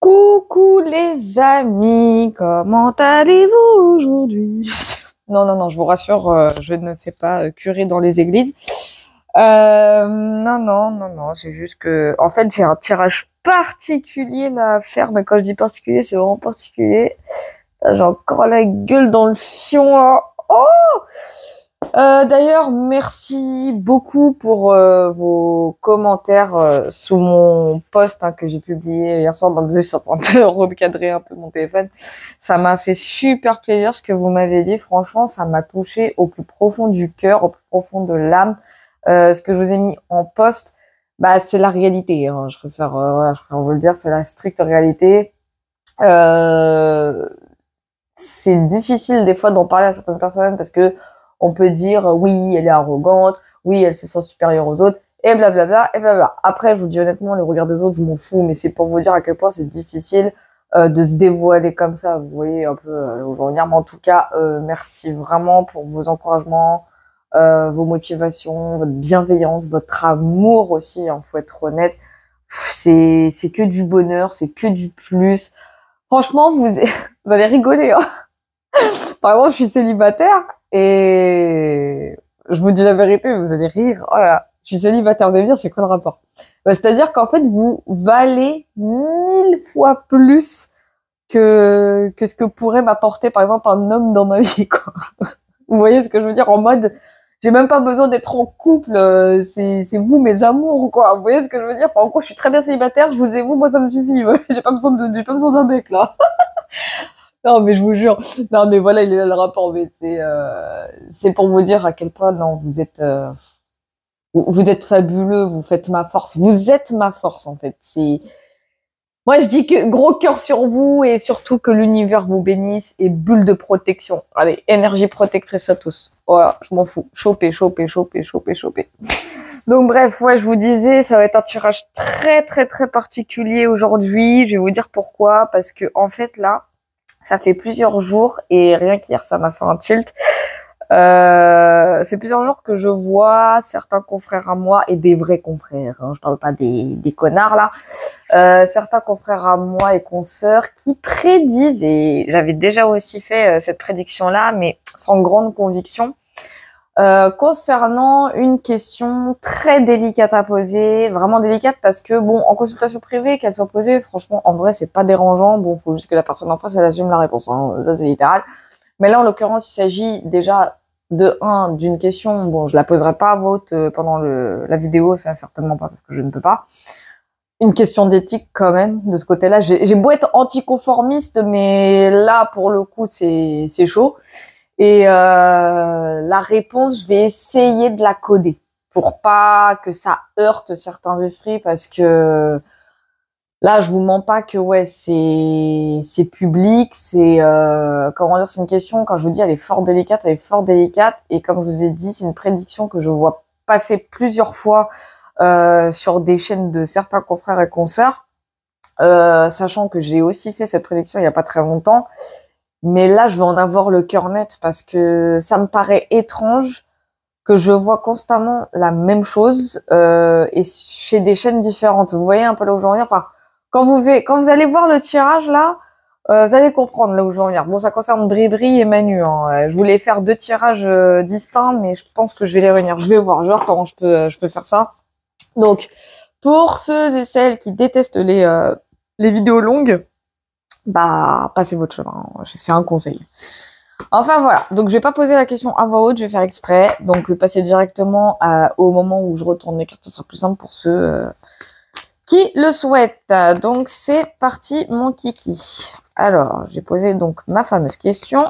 Coucou les amis, comment allez-vous aujourd'hui? Non, non, non, je vous rassure, je ne fais pas curé dans les églises. Non, non, non, non, c'est juste que, en fait, j'ai un tirage particulier là à faire, mais quand je dis particulier, c'est vraiment particulier. J'ai encore la gueule dans le fion là. Oh! D'ailleurs, merci beaucoup pour vos commentaires sous mon post que j'ai publié hier soir. Donc, je suis en train de recadrer un peu mon téléphone. Ça m'a fait super plaisir ce que vous m'avez dit. Franchement, ça m'a touché au plus profond du cœur, au plus profond de l'âme. Ce que je vous ai mis en post, bah, c'est la réalité. Hein. Voilà, je préfère vous le dire, c'est la stricte réalité. C'est difficile des fois d'en parler à certaines personnes parce que on peut dire oui, elle est arrogante, oui, elle se sent supérieure aux autres, et blablabla, et blablabla. Après, je vous dis honnêtement, le regard des autres, je m'en fous, mais c'est pour vous dire à quel point c'est difficile de se dévoiler comme ça. Vous voyez un peu où je veux en venir. Mais en tout cas, merci vraiment pour vos encouragements, vos motivations, votre bienveillance, votre amour aussi. Hein, faut être honnête. C'est que du bonheur, c'est que du plus. Franchement, vous allez rigoler. Hein. Par exemple, je suis célibataire et je vous dis la vérité, vous allez rire. Oh là là, je suis célibataire. Vous allez me dire, c'est quoi le rapport? Bah, c'est-à-dire qu'en fait, vous valez 1000 fois plus que ce que pourrait m'apporter, par exemple, un homme dans ma vie, quoi. Vous voyez ce que je veux dire? En mode, j'ai même pas besoin d'être en couple, c'est vous, mes amours, quoi. Vous voyez ce que je veux dire? Enfin, en gros, je suis très bien célibataire, je vous ai vous, moi, ça me suffit. J'ai pas besoin d'un mec, là. Non, mais je vous jure. Non, mais voilà, il est là le rapport. Mais c'est pour vous dire à quel point, non, vous êtes fabuleux, vous faites ma force. Vous êtes ma force, en fait. Moi, je dis que gros cœur sur vous et surtout que l'univers vous bénisse et bulle de protection. Allez, énergie protectrice à tous. Voilà, je m'en fous. Choper, choper, choper, choper, choper. Donc bref, ouais, je vous disais, ça va être un tirage très, très, très particulier aujourd'hui. Je vais vous dire pourquoi. Parce que, en fait, là, ça fait plusieurs jours et rien qu'hier, ça m'a fait un tilt. C'est plusieurs jours que je vois certains confrères à moi et des vrais confrères. Hein, je parle pas des connards là. Certains confrères à moi et consoeurs qui prédisent, et j'avais déjà aussi fait cette prédiction-là, mais sans grande conviction, concernant une question très délicate à poser, vraiment délicate parce que bon, en consultation privée, qu'elle soit posée, franchement, en vrai, c'est pas dérangeant. Bon, faut juste que la personne en face, elle assume la réponse. Hein. Ça, c'est littéral. Mais là, en l'occurrence, il s'agit déjà d'une question. Bon, je la poserai pas à vote pendant la vidéo, ça certainement pas parce que je ne peux pas. Une question d'éthique quand même de ce côté-là. J'ai beau être anticonformiste, mais là, pour le coup, c'est chaud. Et la réponse, je vais essayer de la coder pour pas que ça heurte certains esprits parce que là, je vous mens pas que ouais, c'est public, c'est comment dire, c'est une question quand je vous dis elle est fort délicate, elle est fort délicate et comme je vous ai dit, c'est une prédiction que je vois passer plusieurs fois sur des chaînes de certains confrères et consoeurs, sachant que j'ai aussi fait cette prédiction il y a pas très longtemps. Mais là, je vais en avoir le cœur net parce que ça me paraît étrange que je vois constamment la même chose et chez des chaînes différentes. Vous voyez un peu là où je veux en venir. Enfin, quand vous allez voir le tirage là, vous allez comprendre là où je veux en venir. Bon, ça concerne Bribri et Manu. Hein. Je voulais faire deux tirages distincts, mais je pense que je vais les réunir. Je vais voir comment je peux faire ça. Donc, pour ceux et celles qui détestent les vidéos longues, bah passez votre chemin. C'est un conseil. Enfin voilà, donc je vais pas poser la question à voix haute, je vais faire exprès. Donc passer directement au moment où je retourne les cartes, ce sera plus simple pour ceux qui le souhaitent. Donc c'est parti mon kiki. Alors, j'ai posé donc ma fameuse question.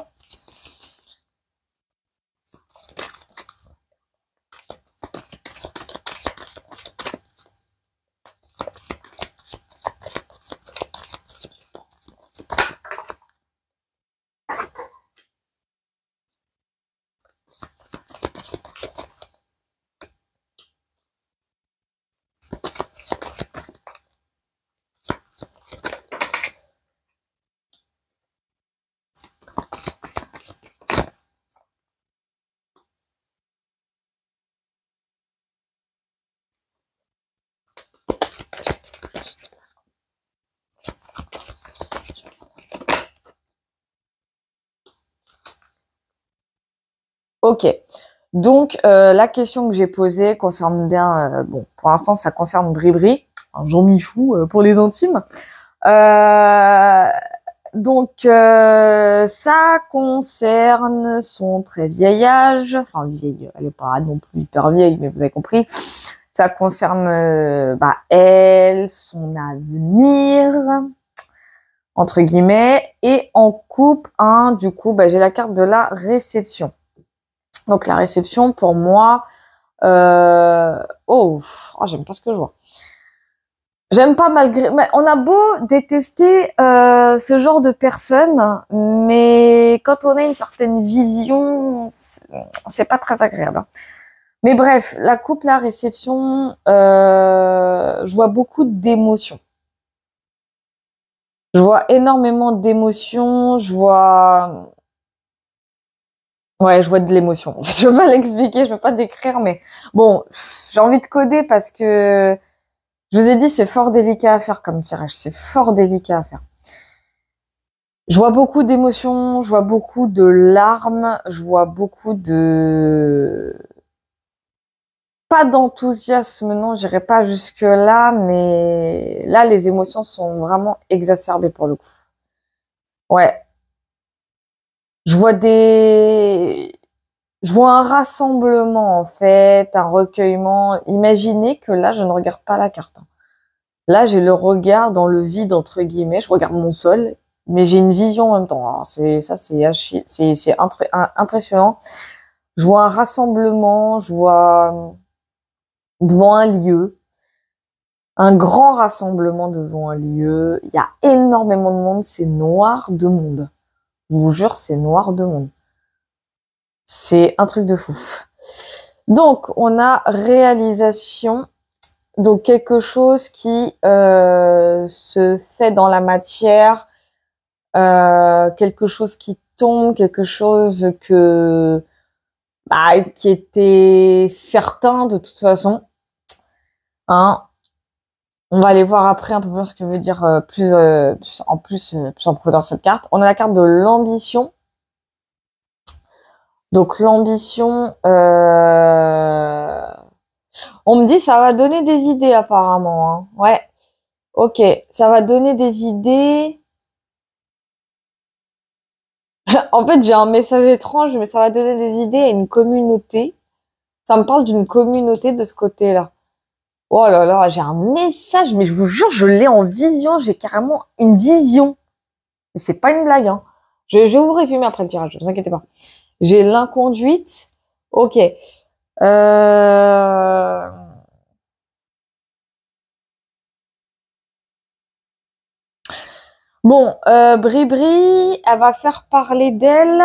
Ok. Donc, la question que j'ai posée concerne bien, bon, pour l'instant, ça concerne Bribri, un Jean-Michou pour les intimes. Euh, ça concerne son très vieil âge, enfin vieille, elle est pas non plus hyper vieille, mais vous avez compris. Ça concerne elle, son avenir, entre guillemets, et en coupe, du coup, j'ai la carte de la réception. Donc la réception, pour moi, j'aime pas ce que je vois. J'aime pas malgré. Mais on a beau détester ce genre de personnes, mais quand on a une certaine vision, c'est pas très agréable. Hein. Mais bref, la coupe, la réception, je vois beaucoup d'émotions. Je vois énormément d'émotions. Je vois de l'émotion. Je veux pas l'expliquer, je veux pas décrire, mais bon, j'ai envie de coder parce que je vous ai dit, c'est fort délicat à faire comme tirage. C'est fort délicat à faire. Je vois beaucoup d'émotions, je vois beaucoup de larmes, je vois beaucoup de... Pas d'enthousiasme, non, j'irai pas jusque-là, mais là, les émotions sont vraiment exacerbées pour le coup. Ouais. Je vois des... Je vois un rassemblement, en fait, un recueillement. Imaginez que là, je ne regarde pas la carte. Hein. Là, j'ai le regard dans le vide, entre guillemets. Je regarde mon sol, mais j'ai une vision en même temps. Alors, c'est impressionnant. Je vois un rassemblement, je vois devant un lieu, un grand rassemblement devant un lieu. Il y a énormément de monde, c'est noir de monde. Je vous jure, c'est noir de monde. C'est un truc de fou. Donc, on a réalisation. Donc, quelque chose qui se fait dans la matière, quelque chose qui tombe, quelque chose qui était certain de toute façon. Hein. On va aller voir après un peu plus ce que veut dire plus en profondeur cette carte. On a la carte de l'ambition. Donc l'ambition, on me dit ça va donner des idées apparemment. Hein. Ouais, ok, ça va donner des idées. En fait, j'ai un message étrange, mais ça va donner des idées à une communauté. Ça me parle d'une communauté de ce côté-là. Oh là là, j'ai un message, mais je vous jure, je l'ai en vision. J'ai carrément une vision. Mais c'est pas une blague. Hein. Je vais vous résumer après le tirage, ne vous inquiétez pas. J'ai l'inconduite. Ok. Bon, Bribri, elle va faire parler d'elle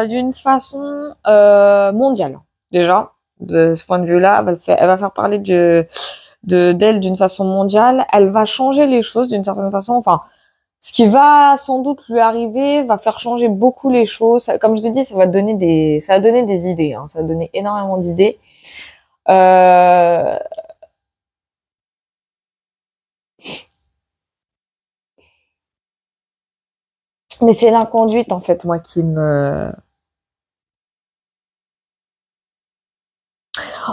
d'une façon mondiale. Déjà, de ce point de vue-là, elle va faire parler d'elle d'une façon mondiale. Elle va changer les choses d'une certaine façon. Enfin, ce qui va sans doute lui arriver va faire changer beaucoup les choses. Comme je l'ai dit, ça va donner des idées. Hein. Ça va donner énormément d'idées. Mais c'est l'inconduite, en fait, moi, qui me...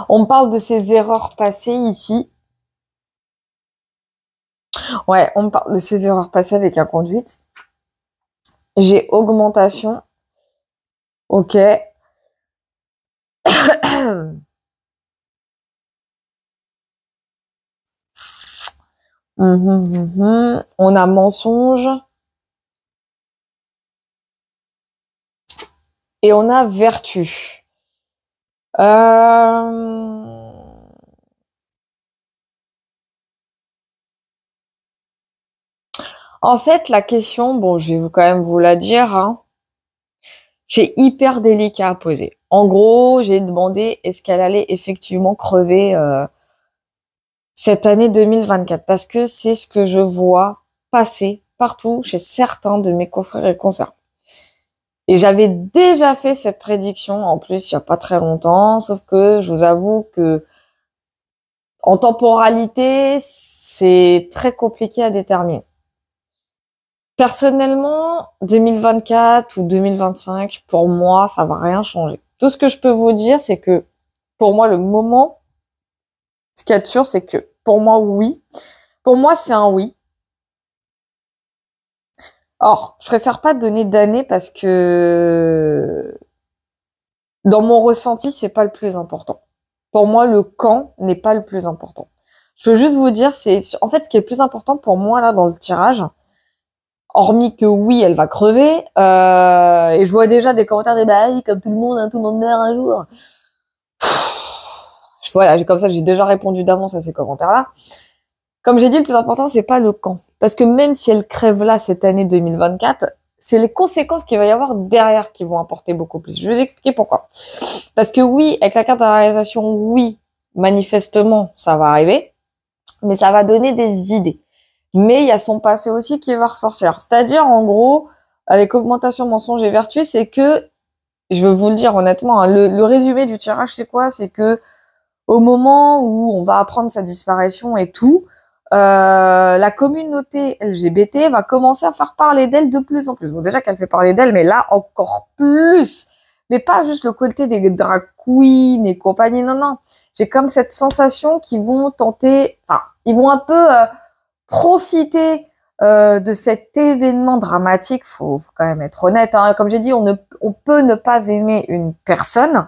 On me parle de ses erreurs passées ici. Ouais, on me parle de ses erreurs passées avec inconduite. J'ai augmentation. Ok. On a mensonge. Et on a vertu. En fait, la question, bon, je vais quand même vous la dire, hein, c'est hyper délicat à poser. En gros, j'ai demandé est-ce qu'elle allait effectivement crever cette année 2024 parce que c'est ce que je vois passer partout chez certains de mes confrères et consoeurs. Et j'avais déjà fait cette prédiction en plus il y a pas très longtemps, sauf que je vous avoue que en temporalité, c'est très compliqué à déterminer. Personnellement, 2024 ou 2025, pour moi, ça va rien changer. Tout ce que je peux vous dire, c'est que pour moi, le moment, ce qu'il y a de sûr, c'est que pour moi, oui. Pour moi, c'est un oui. Or, je préfère pas donner d'année parce que dans mon ressenti, c'est pas le plus important. Pour moi, le quand n'est pas le plus important. Je peux juste vous dire, c'est en fait ce qui est le plus important pour moi là dans le tirage. Hormis que oui, elle va crever. Et je vois déjà des commentaires des bah oui, comme tout le monde, hein, tout le monde meurt un jour. Voilà, comme ça, j'ai déjà répondu d'avance à ces commentaires-là. Comme j'ai dit, le plus important, c'est pas le quand. Parce que même si elle crève là cette année 2024, c'est les conséquences qu'il va y avoir derrière qui vont importer beaucoup plus. Je vais vous expliquer pourquoi. Parce que oui, avec la carte de la réalisation, oui, manifestement, ça va arriver. Mais ça va donner des idées. Mais il y a son passé aussi qui va ressortir. C'est-à-dire, en gros, avec augmentation, mensonge et vertu, c'est que, je vais vous le dire honnêtement, hein, le résumé du tirage, c'est quoi? C'est que au moment où on va apprendre sa disparition et tout, la communauté LGBT va commencer à faire parler d'elle de plus en plus. Bon, déjà qu'elle fait parler d'elle, mais là, encore plus. Mais pas juste le côté des drag queens et compagnie, non, non. J'ai comme cette sensation qu'ils vont tenter, enfin, ils vont un peu profiter de cet événement dramatique. Faut quand même être honnête, hein. Comme j'ai dit, on peut ne pas aimer une personne,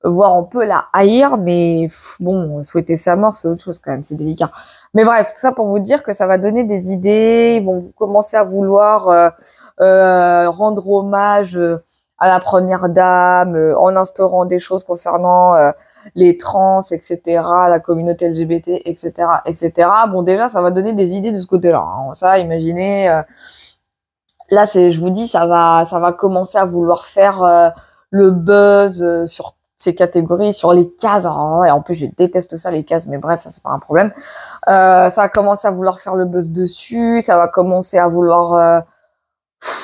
voire on peut la haïr, mais bon, souhaiter sa mort, c'est autre chose quand même, c'est délicat. Mais bref, tout ça pour vous dire que ça va donner des idées, ils vont commencer à vouloir rendre hommage à la première dame, en instaurant des choses concernant les trans, etc., la communauté LGBT, etc., etc. Bon, déjà, ça va donner des idées de ce côté-là, hein. Ça, imaginez, là, je vous dis, ça va commencer à vouloir faire le buzz sur ces catégories, sur les cases. Oh, et en plus, je déteste ça, les cases, mais bref, ça, c'est pas un problème. Ça va commencer à vouloir faire le buzz dessus, ça va commencer à vouloir...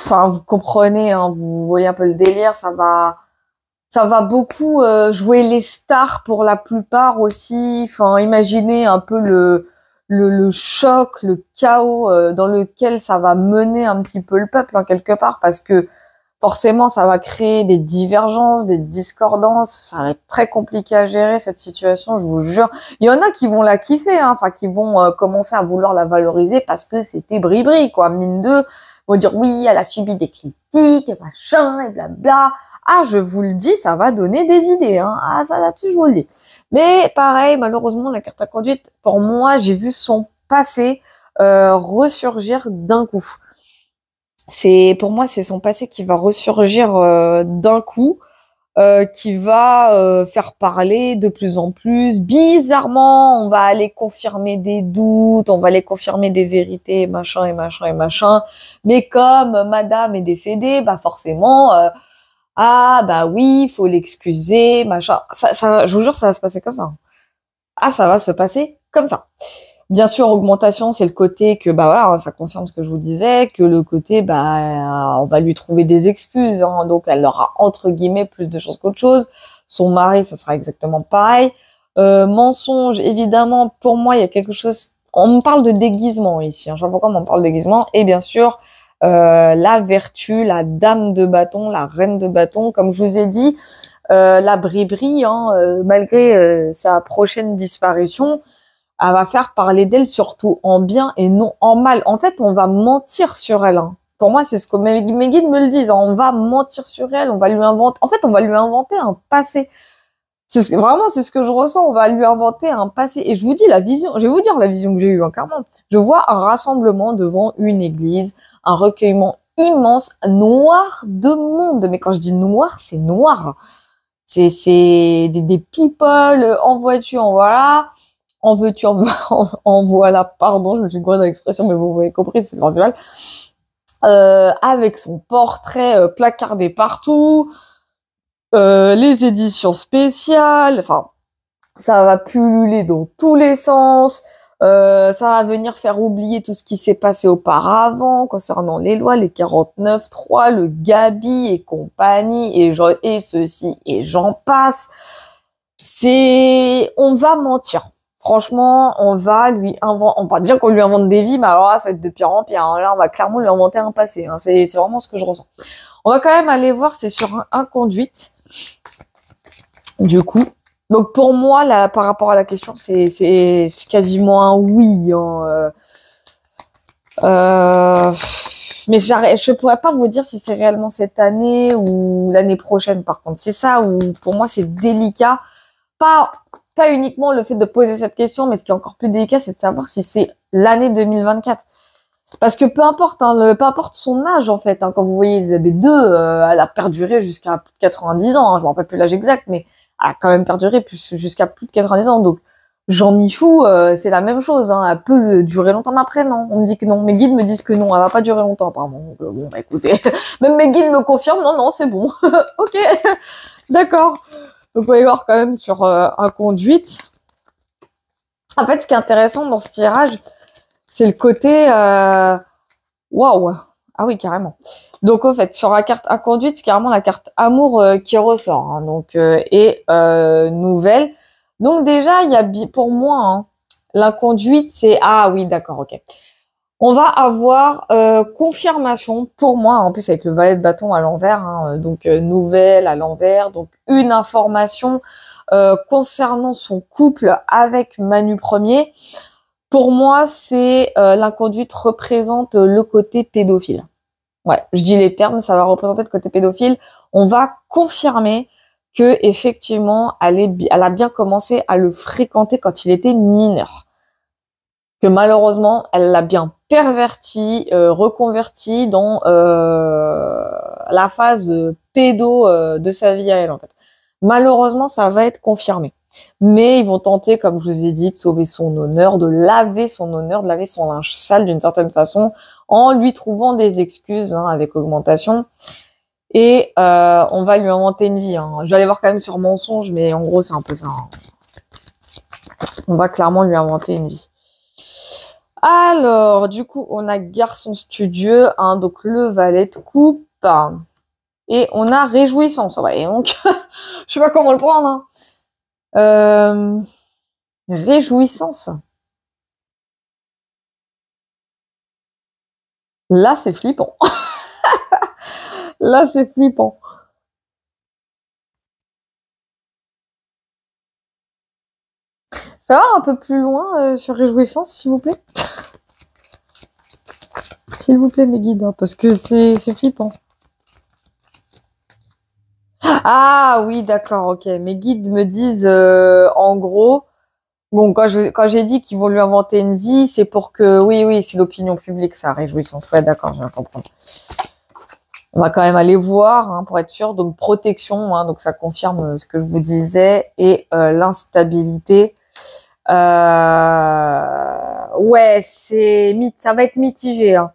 Enfin, vous comprenez, hein, vous voyez un peu le délire, ça va beaucoup jouer les stars pour la plupart aussi. Enfin, imaginez un peu le choc, le chaos dans lequel ça va mener un petit peu le peuple, hein, quelque part, parce que forcément, ça va créer des divergences, des discordances. Ça va être très compliqué à gérer, cette situation, je vous jure. Il y en a qui vont la kiffer, hein, enfin, qui vont commencer à vouloir la valoriser parce que c'était bri-bri, quoi. Mine de, vont dire oui, elle a subi des critiques, et machin, et blabla. Ah, je vous le dis, ça va donner des idées, hein. Ah, ça là-dessus, je vous le dis. Mais pareil, malheureusement, la carte à conduite, pour moi, j'ai vu son passé ressurgir d'un coup. Pour moi, c'est son passé qui va ressurgir d'un coup, qui va faire parler de plus en plus. Bizarrement, on va aller confirmer des doutes, on va aller confirmer des vérités, machin et machin et machin. Mais comme Madame est décédée, bah forcément, ah bah oui, il faut l'excuser, machin. Je vous jure, ça va se passer comme ça. Ah, ça va se passer comme ça. Bien sûr, augmentation, c'est le côté que, bah voilà, ça confirme ce que je vous disais, que le côté, bah, on va lui trouver des excuses, hein, donc elle aura, entre guillemets, plus de choses qu'autre chose. Son mari, ça sera exactement pareil. Mensonge, évidemment, pour moi, il y a quelque chose, on me parle de déguisement ici, hein, je sais pas pourquoi on m'en parle de déguisement, et bien sûr, la vertu, la dame de bâton, la reine de bâton, comme je vous ai dit, la bri-bri, hein, malgré sa prochaine disparition, elle va faire parler d'elle surtout en bien et non en mal. En fait, on va mentir sur elle, hein. Pour moi, c'est ce que mes guides me le disent, hein. On va mentir sur elle, on va lui inventer... En fait, on va lui inventer un passé. Vraiment, c'est ce que je ressens. On va lui inventer un passé. Et je vous dis la vision, je vais vous dire la vision que j'ai eue, hein, clairement. Je vois un rassemblement devant une église, un recueillement immense, noir de monde. Mais quand je dis noir, c'est noir. C'est des people en voiture, voilà. En veux-tu, en voilà, pardon, je me suis gourée dans l'expression, mais vous avez compris, c'est le principal. Avec son portrait placardé partout, les éditions spéciales, enfin, ça va pulluler dans tous les sens, ça va venir faire oublier tout ce qui s'est passé auparavant concernant les lois, les 49.3, le Gabi et compagnie, et ceci, et j'en passe. On va mentir. Franchement, on va dire qu'on lui invente des vies, mais alors là, ça va être de pire en pire, hein. Là, on va clairement lui inventer un passé, hein. C'est vraiment ce que je ressens. On va quand même aller voir, c'est sur un conduite. Du coup, donc pour moi, là, par rapport à la question, c'est quasiment un oui, hein. Euh, mais je pourrais pas vous dire si c'est réellement cette année ou l'année prochaine. Par contre, c'est ça où pour moi c'est délicat. Pas pas uniquement le fait de poser cette question, mais ce qui est encore plus délicat, c'est de savoir si c'est l'année 2024. Parce que peu importe, hein, peu importe son âge en fait. Hein, quand vous voyez Elisabeth II, elle a perduré jusqu'à plus de 90 ans. Hein, je me rappelle plus l'âge exact, mais elle a quand même perduré jusqu'à plus de 90 ans. Donc Jean Michou, c'est la même chose. Hein, elle peut durer longtemps, mais après non. On me dit que non. Mes guides me disent que non, elle va pas durer longtemps apparemment. Donc, bon, bah, écoutez, même mes guides me confirment. Non, non, c'est bon. Ok, d'accord. Donc on va y voir quand même sur un conduite. En fait, ce qui est intéressant dans ce tirage, c'est le côté waouh. Ah oui, carrément. Donc en fait, sur la carte inconduite, c'est carrément la carte amour qui ressort. Hein, donc et nouvelle. Donc déjà, il y a pour moi hein, l'inconduite, c'est ah oui, d'accord, ok. On va avoir confirmation pour moi, en plus avec le valet de bâton à l'envers, hein, donc nouvelle à l'envers, donc une information concernant son couple avec Manu Premier. Pour moi, c'est l'inconduite représente le côté pédophile. Ouais, je dis les termes, ça va représenter le côté pédophile. On va confirmer que effectivement, elle a bien commencé à le fréquenter quand il était mineur. Que malheureusement, elle l'a bien perverti, reconverti dans la phase pédo de sa vie à elle en fait. Malheureusement, ça va être confirmé. Mais ils vont tenter, comme je vous ai dit, de sauver son honneur, de laver son honneur, de laver son linge sale d'une certaine façon, en lui trouvant des excuses hein, avec augmentation. Et on va lui inventer une vie. Hein. Je vais aller voir quand même sur mensonge, mais en gros, c'est un peu ça. Hein. On va clairement lui inventer une vie. Alors, du coup, on a garçon studieux, hein, donc le valet de coupe. Et on a réjouissance. Ouais, donc, je sais pas comment le prendre. Hein. Réjouissance. Là, c'est flippant. Là, c'est flippant. Ça va un peu plus loin sur réjouissance, s'il vous plaît. S'il vous plaît, mes guides, hein, parce que c'est flippant. Ah oui, d'accord, ok. Mes guides me disent, en gros, bon, quand j'ai dit qu'ils vont lui inventer une vie, c'est pour que, oui, c'est l'opinion publique, ça, réjouissance. Ouais, d'accord, je vais comprendre. On va quand même aller voir hein, pour être sûr. Donc protection, hein, donc ça confirme ce que je vous disais et l'instabilité. Ouais, ça va être mitigé. Hein.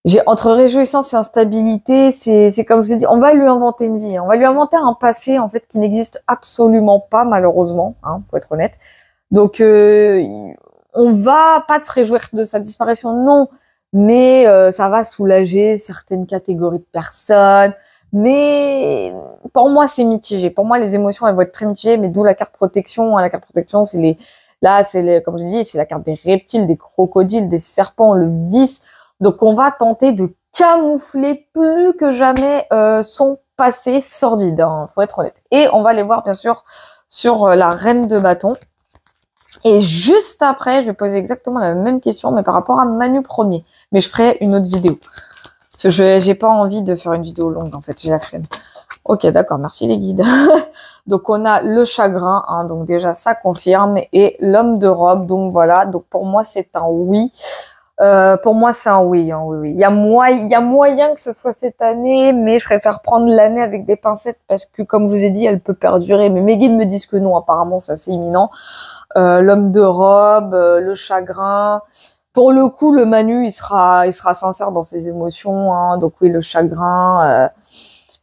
J'ai entre réjouissance et instabilité, c'est comme je vous ai dit, on va lui inventer une vie, hein. On va lui inventer un passé en fait qui n'existe absolument pas malheureusement, hein, pour être honnête. Donc on va pas se réjouir de sa disparition, non, mais ça va soulager certaines catégories de personnes. Mais pour moi, c'est mitigé. Pour moi, les émotions, elles vont être très mitigées, mais d'où la carte protection. Hein. La carte protection, comme je dis, c'est la carte des reptiles, des crocodiles, des serpents, le vice. Donc, on va tenter de camoufler plus que jamais son passé sordide. Hein, faut être honnête. Et on va les voir, bien sûr, sur la reine de bâton. Et juste après, je vais poser exactement la même question, mais par rapport à Manu Premier. Mais je ferai une autre vidéo. Parce que j'ai pas envie de faire une vidéo longue, en fait. J'ai la flemme. Ok, d'accord. Merci les guides. Donc, on a le chagrin. Hein, donc, déjà, ça confirme. Et l'homme de robe. Donc, voilà. Donc, pour moi, c'est un oui. Pour moi, c'est un oui, hein, oui. Il y a moyen que ce soit cette année, mais je préfère prendre l'année avec des pincettes parce que, comme je vous ai dit, elle peut perdurer. Mais mes guides me disent que non. Apparemment, c'est assez imminent. L'homme de robe, le chagrin. Pour le coup, le Manu, il sera sincère dans ses émotions. Hein. Donc oui, le chagrin,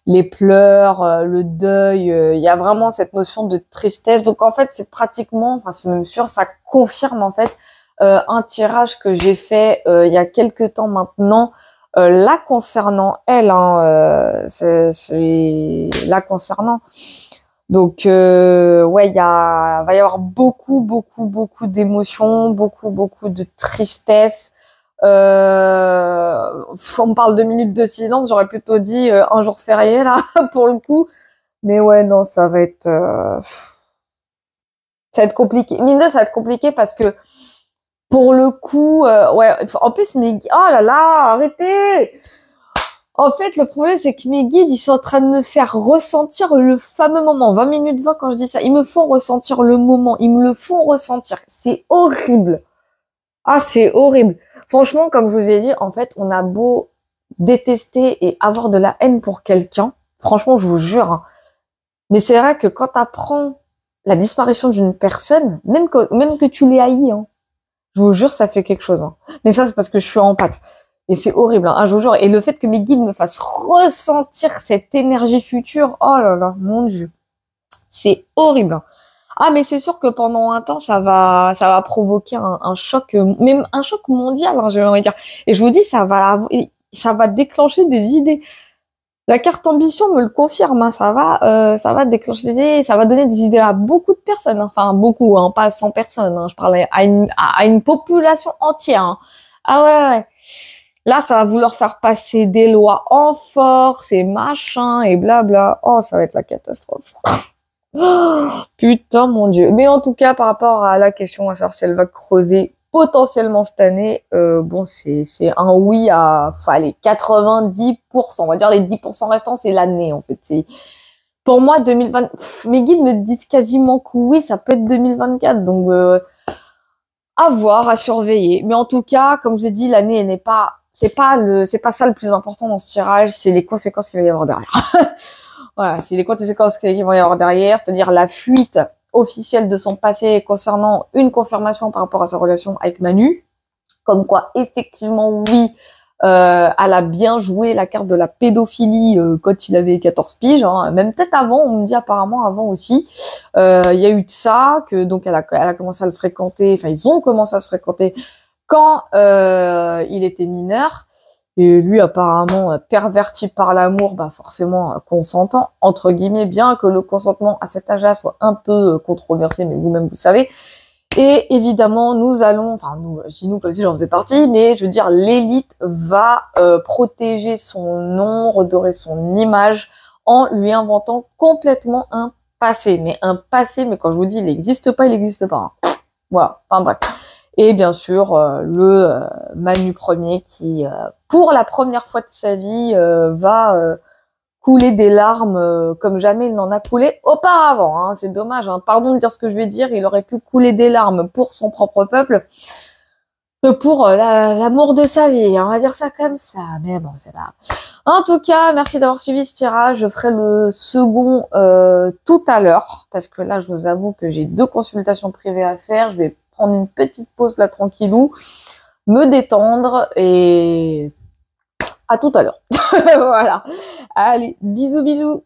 les pleurs, le deuil. Il y a vraiment cette notion de tristesse. Donc en fait, c'est pratiquement, enfin c'est même sûr, ça confirme en fait un tirage que j'ai fait il y a quelques temps maintenant. Là concernant elle, hein, c'est là concernant. Donc ouais, va y avoir beaucoup d'émotions, beaucoup de tristesse. On me parle de minutes de silence, j'aurais plutôt dit un jour férié là pour le coup. Mais ouais, non, ça va être compliqué. Mine de, ça va être compliqué parce que pour le coup, ouais, en plus, oh là là, arrêtez! En fait, le problème, c'est que mes guides, ils sont en train de me faire ressentir le fameux moment. 20 minutes 20 quand je dis ça. Ils me font ressentir le moment. Ils me le font ressentir. C'est horrible. Ah, c'est horrible. Franchement, comme je vous ai dit, en fait, on a beau détester et avoir de la haine pour quelqu'un. Franchement, je vous jure, hein. Mais c'est vrai que quand t'apprends la disparition d'une personne, même que tu l'aies haï, hein, je vous jure, ça fait quelque chose, hein. Mais ça, c'est parce que je suis en pâte. Et c'est horrible, hein. Ah, je vous jure. Et le fait que mes guides me fassent ressentir cette énergie future, oh là là, mon Dieu. C'est horrible, hein. Ah, mais c'est sûr que pendant un temps, ça va provoquer un choc, même un choc mondial, hein, j'ai envie de dire. Et je vous dis, ça va déclencher des idées. La carte ambition me le confirme, hein, ça va déclencher des idées, ça va donner des idées à beaucoup de personnes, hein. Enfin beaucoup, hein, pas à 100 personnes, hein, je parlais à une population entière, hein. Ah ouais, ouais. Là, ça va vouloir faire passer des lois en force et machin et blabla. Oh, ça va être la catastrophe. Oh, putain, mon Dieu. Mais en tout cas, par rapport à la question à savoir si elle va crever potentiellement cette année, bon, c'est un oui à, enfin, allez, 90%. On va dire les 10% restants, c'est l'année, en fait. C'est, pour moi, 2020, mes guides me disent quasiment que oui, ça peut être 2024. Donc, à voir, à surveiller. Mais en tout cas, comme je vous ai dit, l'année n'est pas, c'est pas ça le plus important dans ce tirage, c'est les conséquences qu'il va y avoir derrière. Voilà, c'est les conséquences qu'il va y avoir derrière, c'est-à-dire la fuite officielle de son passé concernant une confirmation par rapport à sa relation avec Manu. Comme quoi, effectivement, oui, elle a bien joué la carte de la pédophilie quand il avait 14 piges, hein. Même peut-être avant, on me dit apparemment avant aussi. Il y a eu de ça, que donc elle a commencé à le fréquenter, enfin ils ont commencé à se fréquenter quand il était mineur. Et lui, apparemment, perverti par l'amour, bah forcément consentant, entre guillemets, bien que le consentement à cet âge-là soit un peu controversé, mais vous-même vous savez. Et évidemment, nous allons, enfin nous, chez nous, comme si j'en faisais partie, mais je veux dire, l'élite va protéger son nom, redorer son image, en lui inventant complètement un passé. Mais un passé, mais quand je vous dis, il n'existe pas, il n'existe pas, hein. Voilà, enfin bref. Et bien sûr, le Manu premier qui, pour la première fois de sa vie, va couler des larmes comme jamais il n'en a coulé auparavant, hein. C'est dommage, hein. Pardon de dire ce que je vais dire, il aurait pu couler des larmes pour son propre peuple que pour l'amour de sa vie, hein. On va dire ça comme ça, mais bon, c'est pas grave. En tout cas, merci d'avoir suivi ce tirage. Je ferai le second tout à l'heure, parce que là, je vous avoue que j'ai 2 consultations privées à faire. Je vais prendre une petite pause là, tranquillou, me détendre, et à tout à l'heure. Voilà. Allez, bisous, bisous.